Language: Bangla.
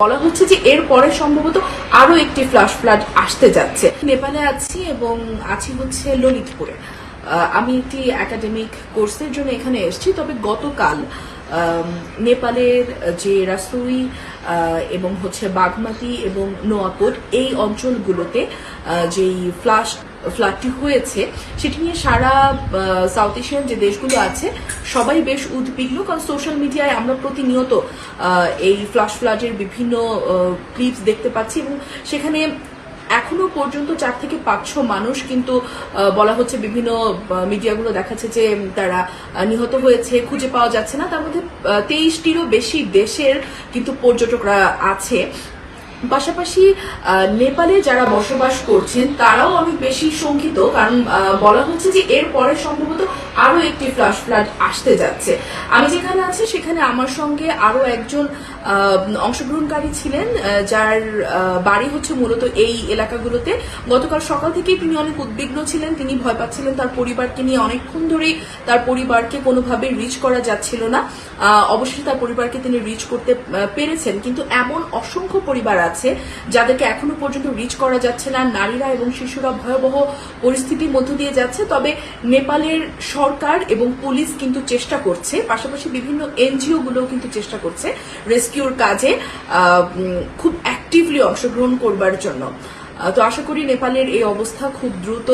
বলা হচ্ছে যে এর পরে সম্ভবত আরো একটি ফ্ল্যাশ ফ্লাড আসতে যাচ্ছে। নেপালে আছি এবং আছি হচ্ছে ললিতপুরে। আমি একটি একাডেমিক কোর্সের জন্য এখানে এসেছি। তবে গতকাল নেপালের যে রাসুই এবং হচ্ছে বাগমাতি এবং নোয়াকোট এই অঞ্চলগুলোতে যেই ফ্লাডটি হয়েছে সেটি নিয়ে সারা সাউথ এশিয়ান যে দেশগুলো আছে সবাই বেশ উদ্বিগ্ন, কারণ সোশ্যাল মিডিয়ায় আমরা প্রতিনিয়ত এই ফ্লাডের বিভিন্ন ক্লিপস দেখতে পাচ্ছি এবং সেখানে এখনো পর্যন্ত 4 থেকে 500 মানুষ কিন্তু বলা হচ্ছে, বিভিন্ন মিডিয়াগুলো দেখাচ্ছে যে তারা নিহত হয়েছে, খুঁজে পাওয়া যাচ্ছে না। তার মধ্যে 23টিরও বেশি দেশের কিন্তু পর্যটকরা আছে। পাশাপাশি নেপালে যারা বসবাস করছেন তারাও অনেক বেশি শঙ্কিত, কারণ বলা হচ্ছে যে এর পরে সম্ভবত আরো একটি ফ্লাড আসতে যাচ্ছে। আমি যেখানে আছি সেখানে আমার সঙ্গে আরো একজন অংশগ্রহণকারী ছিলেন, যার বাড়ি হচ্ছে মূলত এই এলাকাগুলোতে। গতকাল সকাল থেকেই তিনি অনেক উদ্বিগ্ন ছিলেন, তিনি ভয় পাচ্ছিলেন তার পরিবারকে নিয়ে। অনেকক্ষণ ধরেই তার পরিবারকে কোনোভাবে রিচ করা যাচ্ছিল না। অবশ্যই তার পরিবারকে তিনি রিচ করতে পেরেছেন, কিন্তু এমন অসংখ্য পরিবার আছে যাদেরকে এখনো পর্যন্ত রিচ করা যাচ্ছে না। নারীরা এবং শিশুরা ভয়াবহ পরিস্থিতির মধ্য দিয়ে যাচ্ছে। তবে নেপালের সরকার এবং পুলিশ কিন্তু চেষ্টা করছে, পাশাপাশি বিভিন্ন এনজিও গুলোও কিন্তু চেষ্টা করছে রেস্কিউর কাজে খুব অ্যাক্টিভলি অংশগ্রহণ করবার জন্য। তো আশা করি নেপালের এই অবস্থা খুব দ্রুত